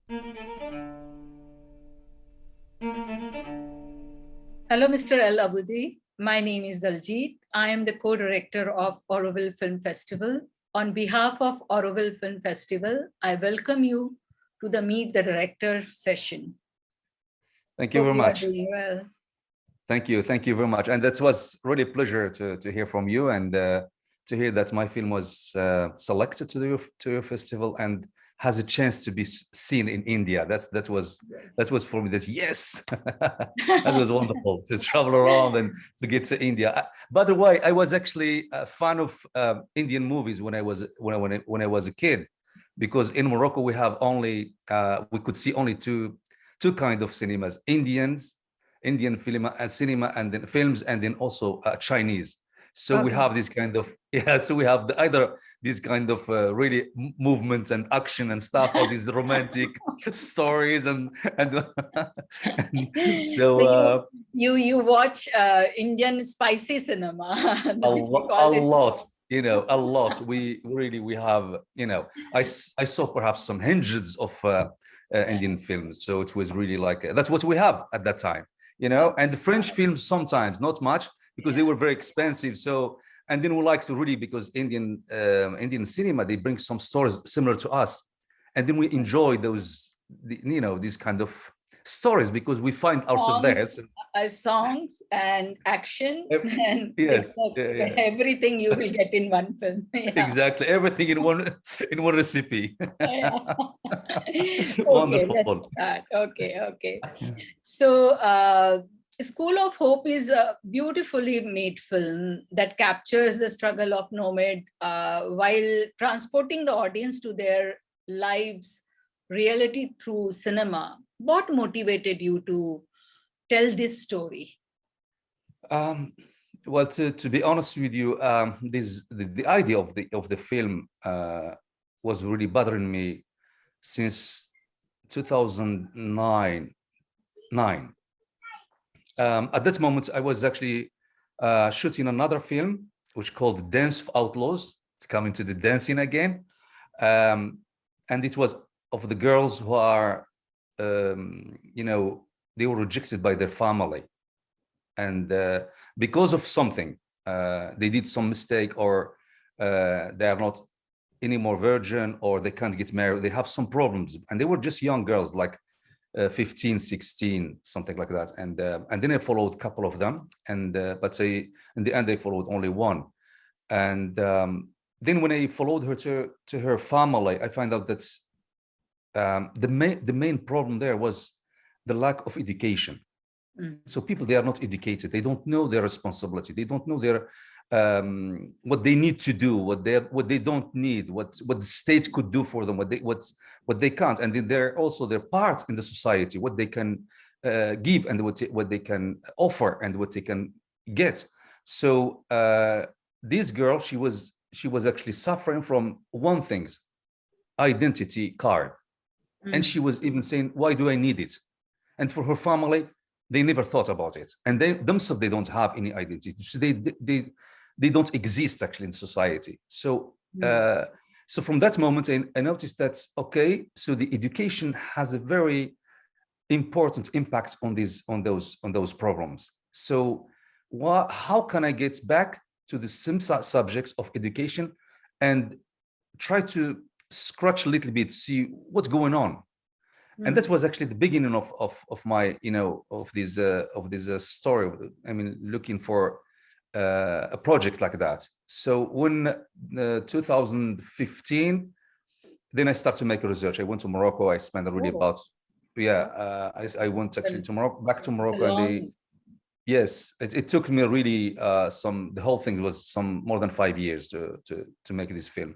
Hello, Mr. El Abudi. My name is Daljit. I am the co-director of Auroville Film Festival. On behalf of Auroville Film Festival, I welcome you to the Meet the Director session. Thank you Hope very you are much. doing well. Thank you very much. And that was really a pleasure to hear from you and to hear that my film was selected to your festival and has a chance to be seen in India. That was for me. That yes, that was wonderful to travel around and to get to India. By the way, I was actually a fan of Indian movies when I was a kid, because in Morocco we have only we could see only two kind of cinemas: Indian film and cinema, and then films, and then also Chinese. So we have this kind of so we have either this kind of really movement and action and stuff, or these romantic stories and so you watch Indian spicy cinema. a lot, a lot. We have, I saw perhaps some hundreds of Indian films, so it was really like that's what we have at that time. And the French films sometimes, not much, because they were very expensive. So, and then we like to really, because Indian cinema, they bring some stories similar to us, and then we enjoy those, these kind of stories, because we find ourselves there. Songs and action and yes, everything you will get in one film. Exactly, everything in one recipe. Okay, let's start. Okay. So School of Hope is a beautifully made film that captures the struggle of nomad while transporting the audience to their lives reality through cinema. What motivated you to tell this story? Well, to be honest with you, the idea of the film was really bothering me since 2009. At that moment, I was actually shooting another film, which called Dance of Outlaws. It's coming to the dancing again, and it was of the girls who are, they were rejected by their family, and because of something, they did some mistake, or they are not anymore virgin, or they can't get married. They have some problems, and they were just young girls, like 15, 16, something like that. And then I followed a couple of them, and but in the end, I followed only one. And then when I followed her to her family, I find out that the main problem there was the lack of education. So people, they are not educated. They don't know their responsibility. They don't know their what they need to do, what they don't need, what the state could do for them, what they can't, and then they're also their part in the society, what they can give, and what they can offer, and what they can get. So this girl, she was actually suffering from one thing: identity card. And she was even saying, why do I need it? And for her family, they never thought about it, and they themselves, they don't have any identity. So they don't exist actually in society. So so from that moment, I noticed that, okay, so the education has a very important impact on those problems. So how can I get back to the same subjects of education and try to scratch a little bit, see what's going on? And that was actually the beginning of my, of this story. I mean, looking for a project like that. So when 2015, then I started to make a research. I went to Morocco. I spent really about, I went actually to Morocco, back to Morocco, and yes, it took me really the whole thing was more than 5 years to make this film.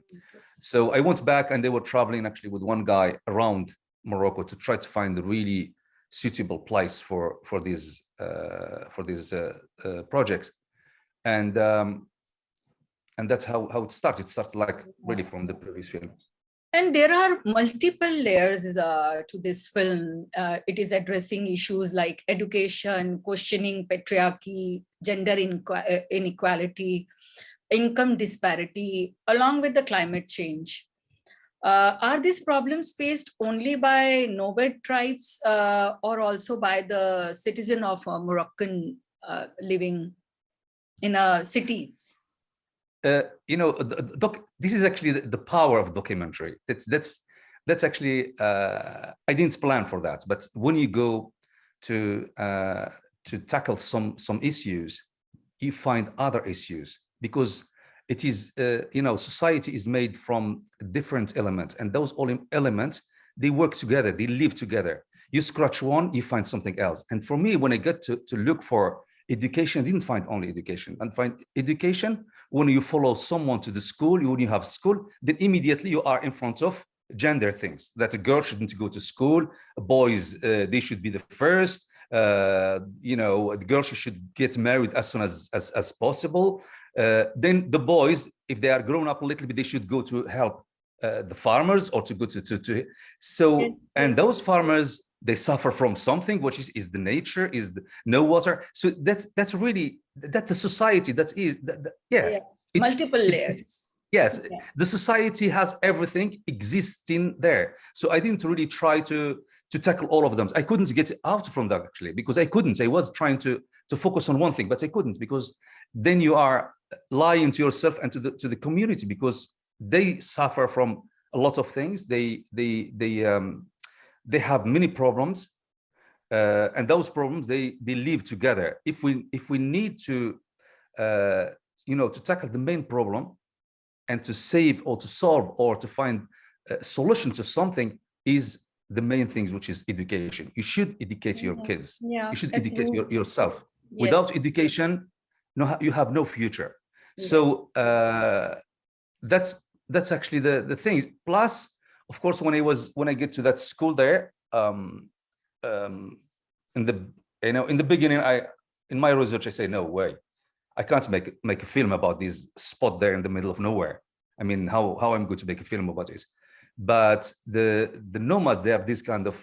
So I went back, and they were traveling actually with one guy around Morocco to try to find a really suitable place for these projects, and that's how it started. It started like really from the previous film. And there are multiple layers to this film. It is addressing issues like education, questioning patriarchy, gender inequality, income disparity, along with the climate change. Are these problems faced only by nomad tribes or also by the citizen of Moroccan living in cities? This is actually the power of documentary. That's actually I didn't plan for that, but when you go to tackle some issues, you find other issues, because it is society is made from different elements, and those all elements, they work together, they live together. You scratch one, you find something else. And for me, when I get to look for education, I didn't find only education. And find education when you follow someone to the school, when you have school, then immediately you are in front of gender things, that a girl shouldn't go to school, boys, they should be the first, the girl should get married as soon as possible. Then the boys, if they are grown up a little bit, they should go to help the farmers, or to go to so, and those farmers, they suffer from something, which is the nature, is no water. So that's really the society multiple layers. Yes, the society has everything existing there. So I didn't really try to tackle all of them. I couldn't get out from that, actually, because I couldn't. I was trying to focus on one thing, but I couldn't, because then you are lying to yourself and to the community, because they suffer from a lot of things. They have many problems, and those problems, they live together. If we need to to tackle the main problem, and to save or to solve or to find a solution to something, is the main things, which is education. You should educate your kids. You should educate yourself. Yes. Without education, you have no future. Yes. So that's actually the things. Plus, of course, when I get to that school there, in the beginning, in my research, I say, no way, I can't make a film about this spot there in the middle of nowhere. I mean, how I'm going to make a film about this? But the nomads, they have this kind of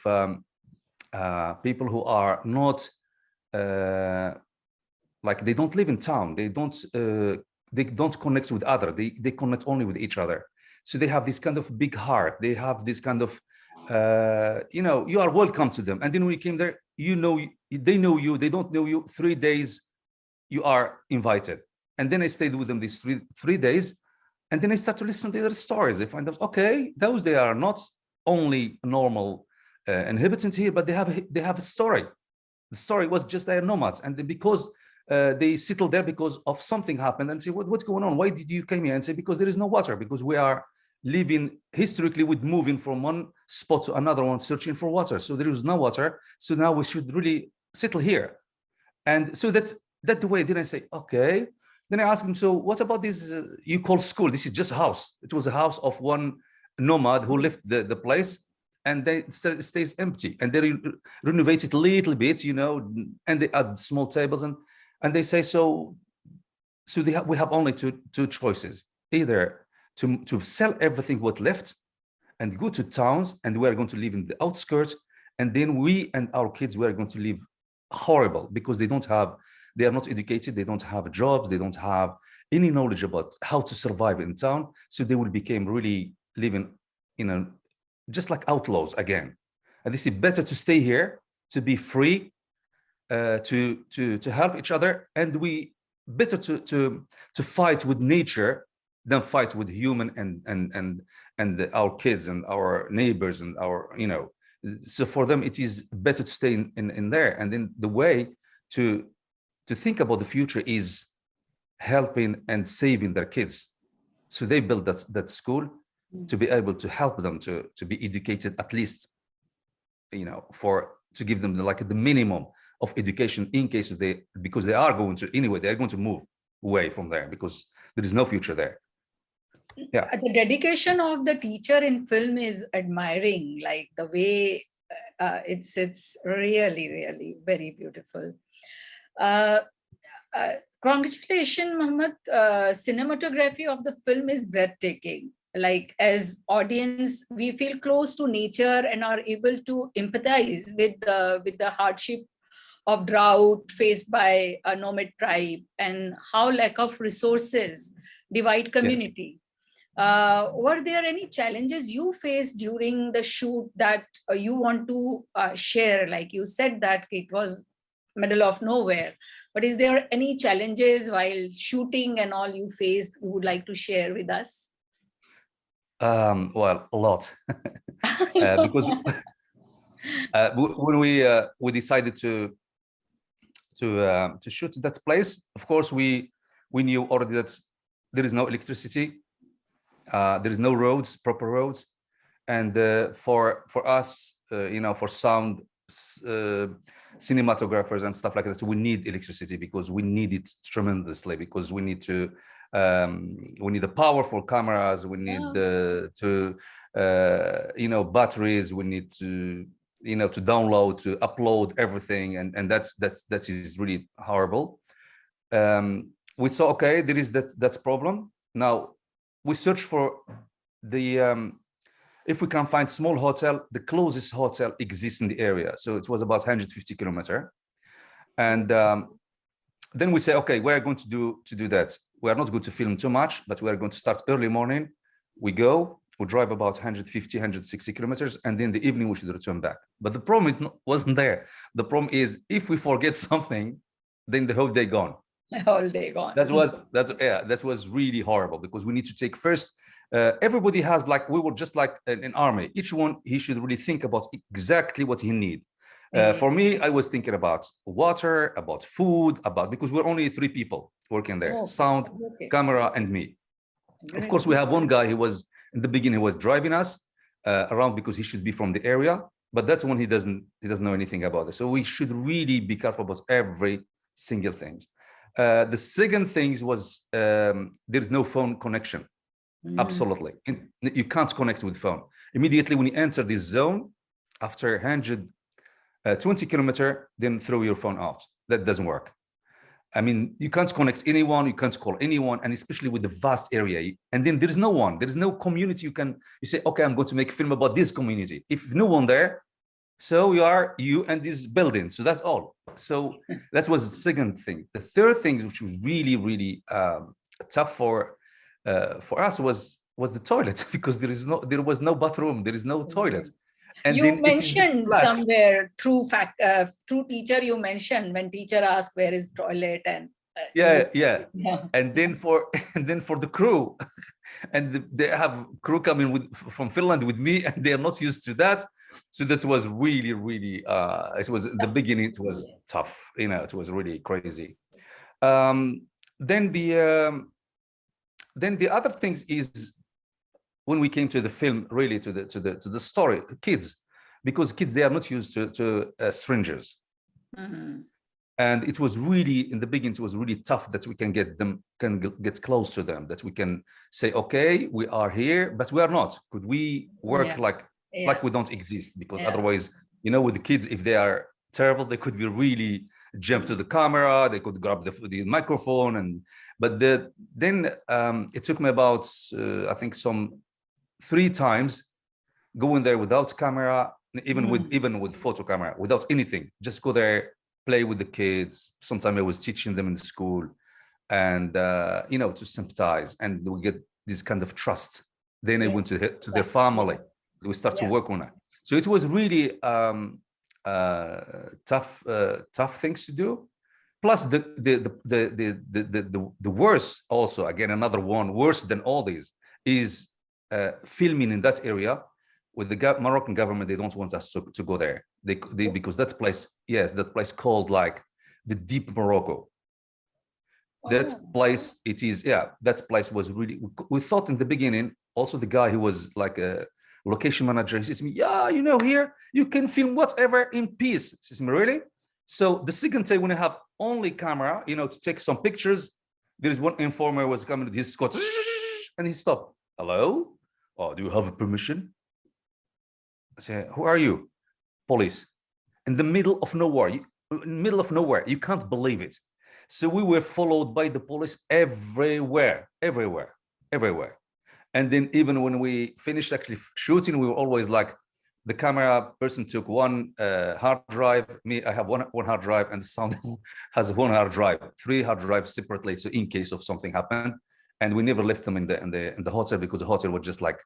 people who are not like, they don't live in town. They don't connect with other. They connect only with each other. So they have this kind of big heart. They have this kind of you are welcome to them. And then when you came there, they know you. They don't know you. 3 days. You are invited. And then I stayed with them these three days. And then I start to listen to their stories. I find out, okay, they are not only normal inhabitants here, but they have a story. The story was just they are nomads. And because they settled there because of something happened, and say, what's going on? Why did you come here? And say, because there is no water, because we are living historically with moving from one spot to another one, searching for water. So there is no water. So now we should really settle here. And so that's the way. Then I say, okay. Then I asked him, so what about this you call school? This is just a house. It was a house of one nomad who left the place, and then it stays empty. And they renovate it a little bit, and they add small tables. And they say, so we have only two choices. Either to sell everything what left and go to towns, and we are going to live in the outskirts. And then we and our kids, we are going to live horrible, because they are not educated, they don't have jobs, they don't have any knowledge about how to survive in town. So they will become really living just like outlaws again. And they say, better to stay here, to be free, to help each other, and we better to fight with nature than fight with human and our kids and our neighbors and our So for them, it is better to stay in there. And then the way to think about the future is helping and saving their kids. So they build that school to be able to help them to be educated, at least, to give them the minimum of education in case of because they are going to move away from there, because there is no future there. Yeah. The dedication of the teacher in film is admiring, like the way it's really, really very beautiful. Congratulations, Mohamed. Cinematography of the film is breathtaking. Like, as audience, we feel close to nature and are able to empathize with the hardship of drought faced by a nomad tribe, and how lack of resources divide community. Yes. Were there any challenges you faced during the shoot that you want to share? Like you said that it was middle of nowhere, but is there any challenges while shooting and all you faced you would like to share with us? Well, a lot. Because when we decided to shoot that place, of course we knew already that there is no electricity, there is no roads, proper roads, and for us, for sound cinematographers and stuff like that, we need electricity because we need it tremendously, because we need the powerful cameras, we need batteries, we need to download, to upload everything, and that is really horrible. We saw, okay, there is that's problem. Now we search for the if we can find small hotel. The closest hotel exists in the area, so it was about 150 kilometers. And then we say, okay, we're going to do that. We are not going to film too much, but we are going to start early morning. We drive about 150, 160 kilometers, and then the evening we should return back. But the problem wasn't there. The problem is if we forget something, then the whole day gone. The whole day gone. That was really horrible, because we need to take first. Everybody has, like, we were just like an army. Each one, he should really think about exactly what he need. For me, I was thinking about water, about food, because we're only 3 people working there: sound, camera, and me. Of course, we have one guy. He was in the beginning. He was driving us around because he should be from the area, but that's when he doesn't know anything about it. So we should really be careful about every single thing. The second thing was there's no phone connection. Absolutely, you can't connect with phone. Immediately when you enter this zone, after 120 kilometers, then throw your phone out. That doesn't work. I mean, you can't connect anyone, you can't call anyone, and especially with the vast area. And then there is no one, there is no community. You say, okay, I'm going to make a film about this community. If no one there, so you and this building. So that's all. So that was the second thing. The third thing, which was really, really tough for us, was the toilet, because there was no bathroom, there is no toilet. And you mentioned somewhere through teacher, you mentioned when teacher asked where is toilet, and yeah. And then for the crew, and they have crew coming from Finland with me, and they are not used to that. So that was really, really it was the beginning. It was tough, it was really crazy. Then the other things is when we came to the film, really to the story, kids, because kids, they are not used to strangers. And it was really, in the beginning, it was really tough that we can get close to them, that we can say, okay, we are here, but we are not. Could we work like we don't exist? Because otherwise, with the kids, if they are terrible, they could be really jump to the camera, they could grab the microphone, but then it took me about I think 3 times going there without camera, even with photo camera, without anything. Just go there, play with the kids. Sometimes I was teaching them in school, and to sympathize, and we get this kind of trust. Then I went to their family. We start to work on it. So it was really tough things to do. Plus the worst, also, again, another one worse than all these, is filming in that area with the Moroccan government. They don't want us to go there. They because that place called like the deep Morocco. That place, that place was really, we thought in the beginning, also the guy who was like a location manager, he says to me, here you can film whatever in peace. He says to me, really? So the second day when I have only camera, to take some pictures, there is one informer was coming with his Scott, and he stopped. Hello? Oh, do you have a permission? I say, who are you? Police. In the middle of nowhere. You can't believe it. So we were followed by the police everywhere. And then even when we finished actually shooting, we were always like, the camera person took one hard drive. Me, I have one hard drive, and sound has one hard drive, 3 hard drives separately. So in case of something happened, and we never left them in the hotel because the hotel was just like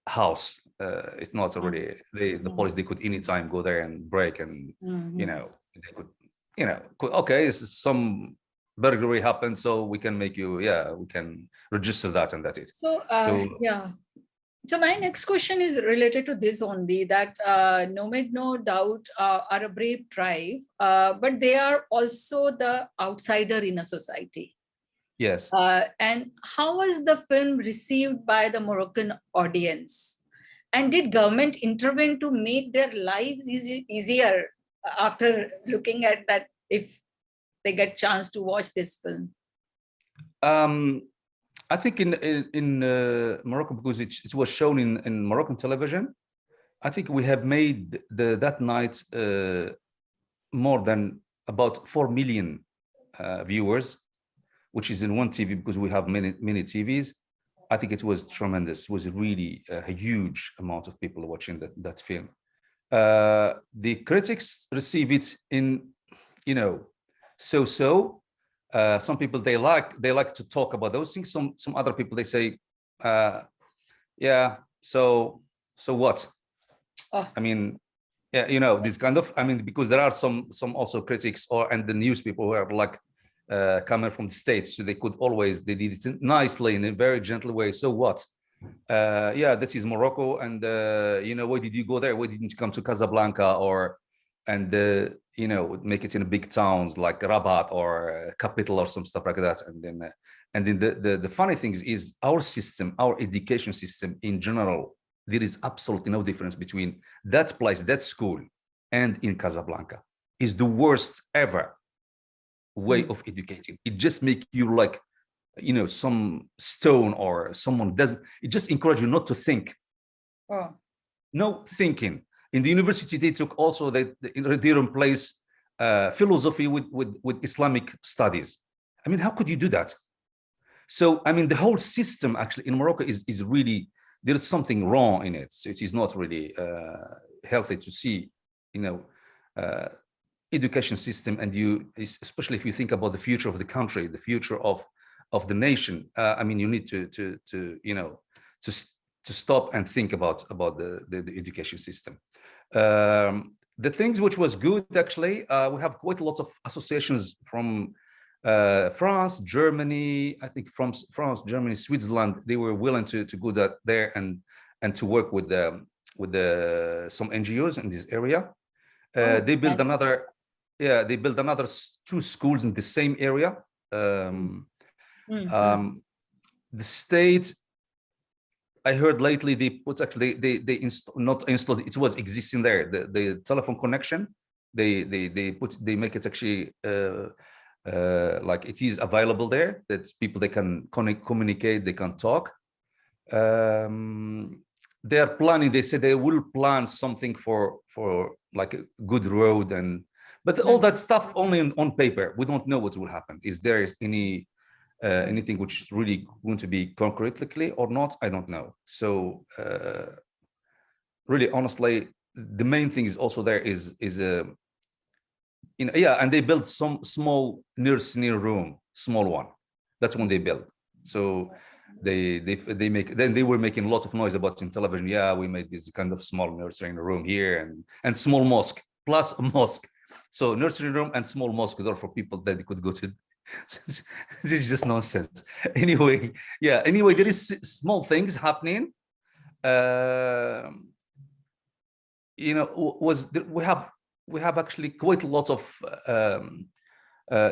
house. It's not already the police. They could anytime go there and break, and you know they could, you know, okay, some burglary happened, so we can make you, yeah, we can register that, and that's it. So yeah. So my next question is related to this only, that Nomad, no doubt, are a brave tribe, but they are also the outsider in a society. Yes. And how was the film received by the Moroccan audience? And did government intervene to make their lives easier after looking at that, if they get chance to watch this film? I think in Morocco, because it was shown in Moroccan television, I think we have made that night more than about 4 million viewers, which is in one TV, because we have many TVs. I think it was tremendous. It was really a huge amount of people watching that film. The critics receive it in, you know, so. Some people they like to talk about those things. Some other people they say, yeah, so what? Oh. I mean, yeah, you know, this kind of, I mean, because there are some also critics and the news people who are like coming from the States, so they did it nicely in a very gentle way. So what? Yeah, this is Morocco, and you know, why did you go there? Why didn't you come to Casablanca and you know, make it in big towns like Rabat or Capital or some stuff like that? And then the funny thing is our system, our education system in general, there is absolutely no difference between that place, that school, and in Casablanca. Is the worst ever way of educating. It just make you like, you know, some stone, or someone doesn't. It just encourage you not to think. Oh. No thinking. In the university, they took also they replace philosophy with Islamic studies. I mean, how could you do that? So, I mean, the whole system actually in Morocco is really, there's something wrong in it. So it is not really healthy to see, you know, education system, and especially if you think about the future of the country, the future of the nation. I mean, you need to you know, to stop and think about the education system. The things which was good, actually, we have quite a lot of associations from France, Germany. I think from France, Germany, Switzerland. They were willing to go there and to work with some NGOs in this area. They built another, yeah, they built another 2 schools in the same area. The state, I heard lately, they put actually not installed, it was existing there, the telephone connection. They make it actually like it is available there, that people, they can communicate, they can talk. They are planning, they said they will plan something for like a good road, but all that stuff only on paper. We don't know what will happen. Is there any anything which is really going to be concretely or not? I don't know. So really, honestly, the main thing is also there is you know, yeah, and they built some small nursery room, small one. That's when they built. So they make, then they were making lots of noise about in television. Yeah, we made this kind of small nursery room here, and small mosque plus a mosque. So nursery room and small mosque door for people that they could go to. This is just nonsense. Anyway, yeah. Anyway, there is small things happening. You know, we have actually quite a lot of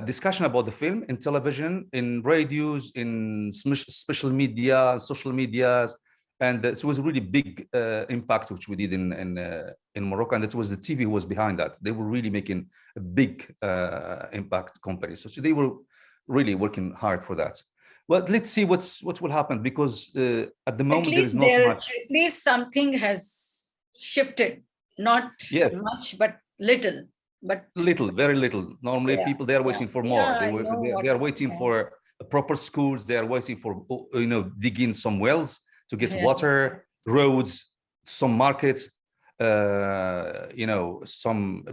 discussion about the film in television, in radios, in social media, social medias, and it was a really big impact which we did in Morocco, and it was the TV who was behind that. They were really making a big impact company, so they were really working hard for that. Well, let's see what will happen, because at the moment there is not much. At least something has shifted, not much, but little. But little, very little. Normally, people, they are waiting for more. They are waiting for proper schools. They are waiting for, you know, digging some wells to get water, roads, some markets. You know,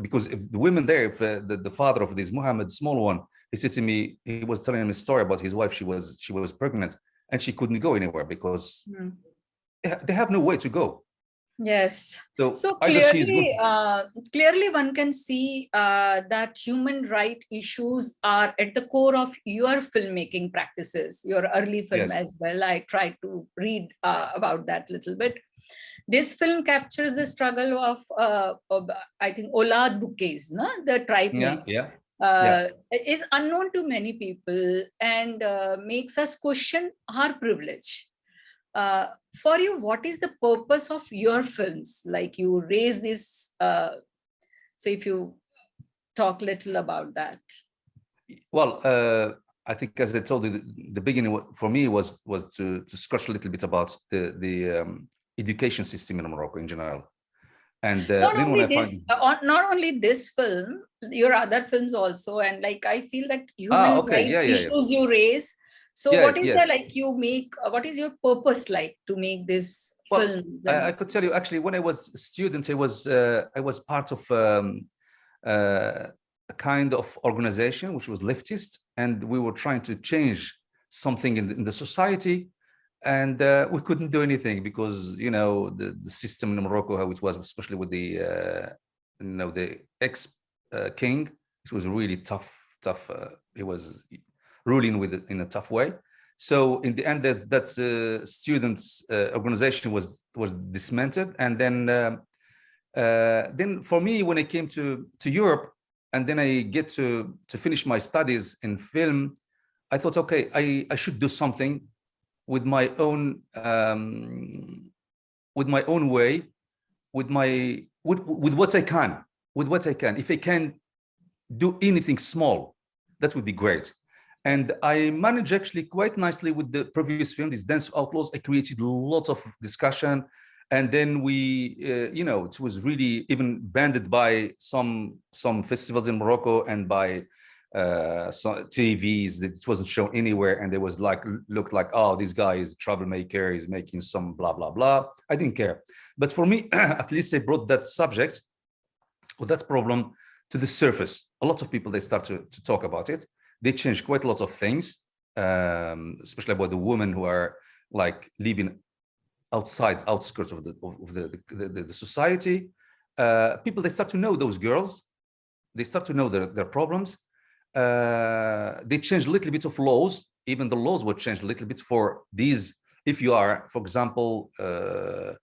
because if the women there, if, the father of this Mohamed, small one, he said to me, he was telling me a story about his wife. She was pregnant, and she couldn't go anywhere because Mm. they have no way to go. Yes. So either she is clearly, good. clearly one can see that human right issues are at the core of your filmmaking practices, your early film Yes. as well. I tried to read about that a little bit. This film captures the struggle of I think, Oulad Boukais, no? The tribe name. Is unknown to many people and makes us question our privilege. For you, what is the purpose of your films? Like, you raise this, so if you talk little about that. Well, I think, as I told you, the beginning for me was to scratch a little bit about the education system in Morocco in general. And not only this film, your other films also, and like I feel that human rights issues you raise. So what is the, like, you make, what is your purpose like to make this film? I could tell you, actually, when I was a student, I was part of a kind of organization which was leftist, and we were trying to change something in the society, and we couldn't do anything because, you know, the system in Morocco, how it was, especially with the the ex-king, it was really tough. He was ruling with it in a tough way. So in the end, that students organization was dismantled, and then for me, when I came to Europe, and then I get to finish my studies in film, I thought, okay, I should do something with my own way, with what I can, If I can do anything small, that would be great. And I managed actually quite nicely with the previous film, this Dance of Outlaws. I created a lot of discussion, and then we, it was really even banned by some festivals in Morocco and by some TVs. That it wasn't shown anywhere, and there was looked like, oh, this guy is a troublemaker, he's making some blah blah blah. I didn't care, but for me, at least I brought that subject or that problem to the surface. A lot of people, they start to talk about it. They changed quite a lot of things, especially about the women who are like living outskirts of the society. People, they start to know those girls. They start to know their problems. They changed a little bit of laws. Even the laws were changed a little bit for these. If you are, for example, I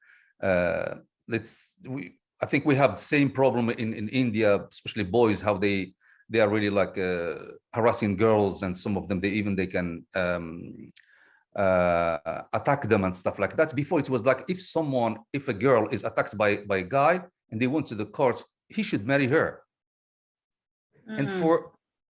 think we have the same problem in India, especially boys, how they are really like harassing girls, and some of them they can attack them and stuff like that. Before, it was like, if a girl is attacked by a guy and they went to the court, he should marry her. And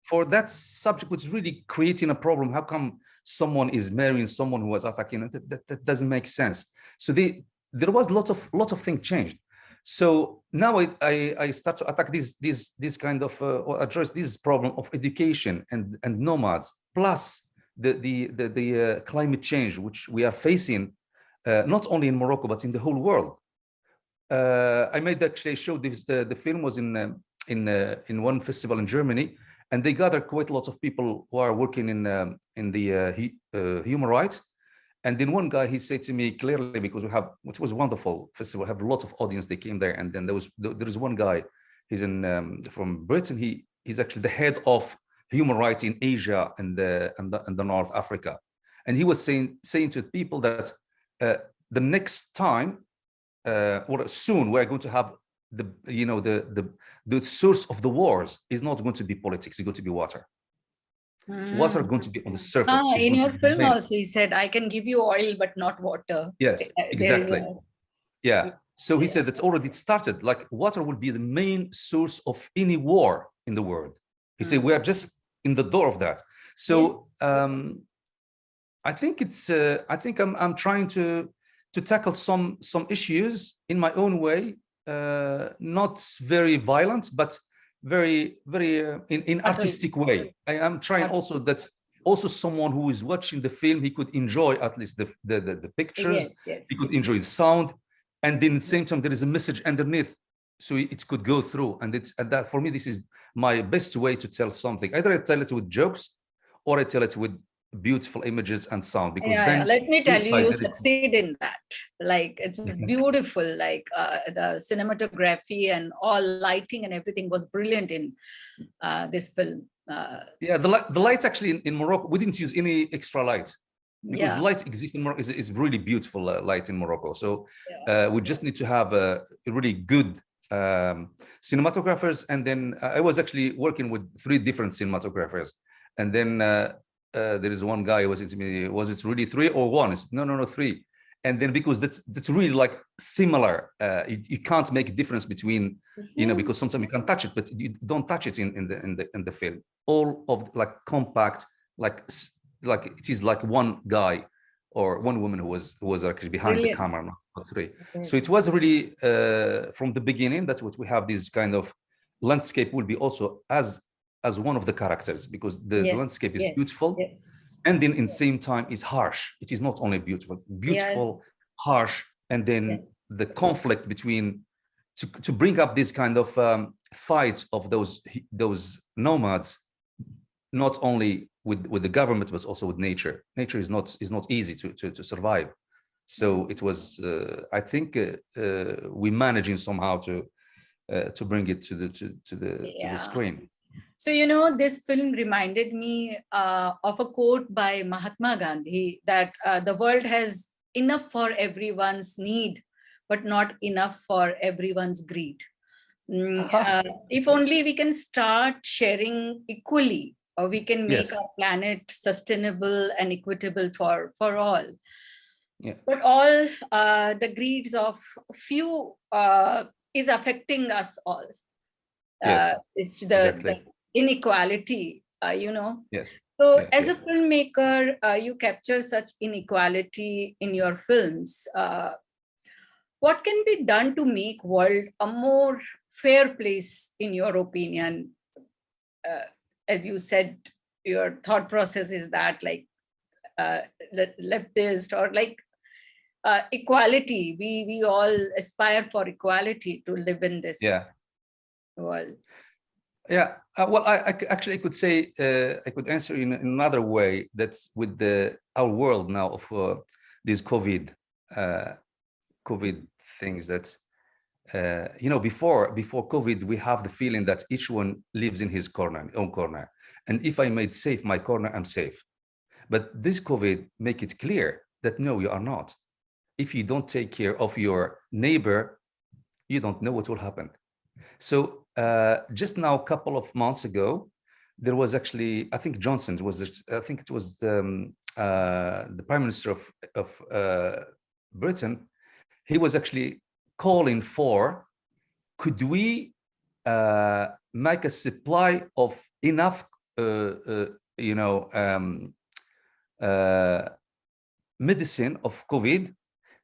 for that subject, which is really creating a problem, how come someone is marrying someone who was attacking? That doesn't make sense. So there was lots of things changed. So now I start to attack this kind of or address this problem of education and nomads, plus the climate change which we are facing, not only in Morocco but in the whole world. I made actually show this. The film was in one festival in Germany, and they gathered quite a lot of people who are working in the human rights. And then one guy, he said to me clearly, because it was a wonderful festival, have a lot of audience, they came there. And then there is one guy, he's from Britain. He's actually the head of human rights in Asia and the North Africa. And he was saying to people that the next time, or soon, we're going to have the source of the wars is not going to be politics, it's going to be water. Water are going to be on the surface. In your film also, he said, I can give you oil, but not water. Yes, exactly. Yeah. So he said that's already started. Like, water will be the main source of any war in the world. He said, we are just in the door of that. So I think I'm trying to tackle some issues in my own way, not very violent, but very in artistic way. I am trying also that someone who is watching the film, he could enjoy at least the pictures. He could enjoy the sound, and then at the same time there is a message underneath, so it could go through. And that for me, this is my best way to tell something. Either I tell it with jokes, or I tell it with beautiful images and sound, because Yeah, then let me tell you, inside you there is. succeed in that. Like, it's beautiful. Like the cinematography and all lighting and everything was brilliant in this film. Yeah, the lights actually in Morocco, we didn't use any extra light, because Yeah, the light exists in Morocco, is really beautiful light in Morocco. So we just need to have a really good cinematographers. And then I was actually working with 3 different cinematographers. And then there is one guy who was into me, was it really 3 or 1? I said, no, 3. And then because that's really like similar, you can't make a difference between, you know, because sometimes you can touch it, but you don't touch it in the film. All of like compact, like it is like one guy or one woman who was actually behind the camera, not 3. So it was really from the beginning that what we have this kind of landscape will be also as one of the characters, because the landscape is beautiful. And then in the same time is harsh. It is not only beautiful, harsh, and then the conflict between, to bring up this kind of fight of those nomads, not only with the government, but also with nature. Nature is not easy to survive. So it was, I think we managing somehow to bring it to the screen. So, you know, this film reminded me of a quote by Mahatma Gandhi, that the world has enough for everyone's need, but not enough for everyone's greed. If only we can start sharing equally, or we can make our planet sustainable and equitable for all. But all the greeds of few is affecting us all. It's the inequality, you know. So as a filmmaker, you capture such inequality in your films. What can be done to make world a more fair place, in your opinion? As you said, your thought process is that, like, leftist, or like equality. We all aspire for equality to live in this world. Well, I actually could say, I could answer in another way. That's with our world now of these COVID things. That's you know, before COVID, we have the feeling that each one lives in his own corner, and if I made safe my corner, I'm safe. But this COVID make it clear that no, you are not. If you don't take care of your neighbor, you don't know what will happen. So just now, a couple of months ago, there was actually, I think Johnson was, I think it was the Prime Minister of Britain. He was actually calling for, could we make a supply of enough, you know, medicine of COVID,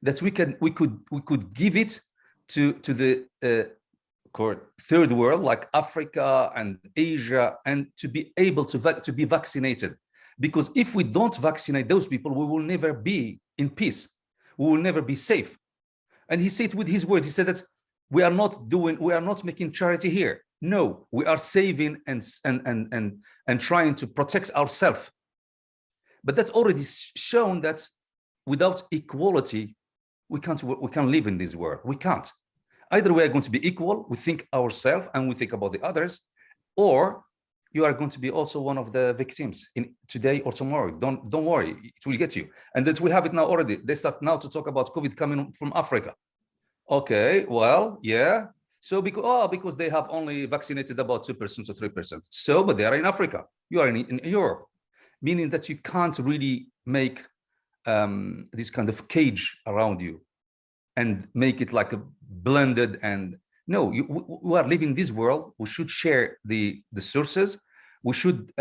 that we could give it to the third world, like Africa and Asia, and to be able to be vaccinated. Because if we don't vaccinate those people, we will never be in peace. We will never be safe. And he said with his words, he said that we are not making charity here. No, we are saving and trying to protect ourselves. But that's already shown that without equality, we can't live in this world. We can't. Either we are going to be equal, we think ourselves and we think about the others, or you are going to be also one of the victims in today or tomorrow. Don't worry, it will get you. And that we have it now already. They start now to talk about COVID coming from Africa. Okay, well, yeah. So because they have only vaccinated about 2% or 3%. So, but they are in Africa. You are in Europe, meaning that you can't really make this kind of cage around you and make it like a blended. And no, we are living this world. We should share the sources. We should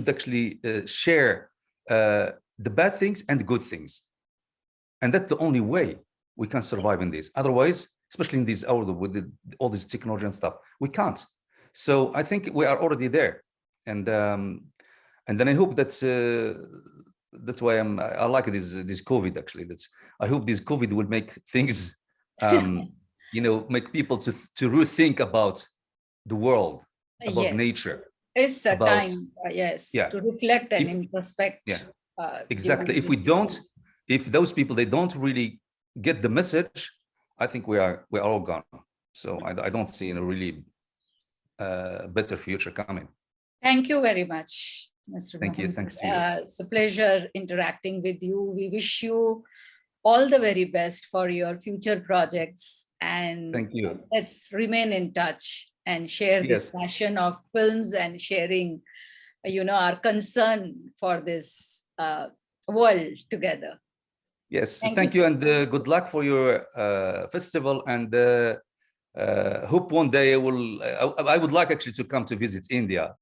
actually share the bad things and the good things, and that's the only way we can survive in this. Otherwise, especially in this hour with all this technology and stuff, we can't. So I think we are already there, and then I hope that's why I like this COVID actually. I hope this COVID will make things, you know, make people to rethink about the world, about nature, It's a about, time, yes, yeah, to reflect and if, introspect. yeah, During exactly. If this we don't, time. if those people, they don't really get the message, I think we are all gone. So I don't see a really better future coming. Thank you very much, Mr. Thank you. Mohammed. Thanks to you. It's a pleasure interacting with you. We wish you all the very best for your future projects, and Thank you. let's remain in touch and share this Yes. passion of films and sharing, our concern for this world together. Yes. Thank you. Thank you, and good luck for your festival. And hope one day I would like actually to come to visit India.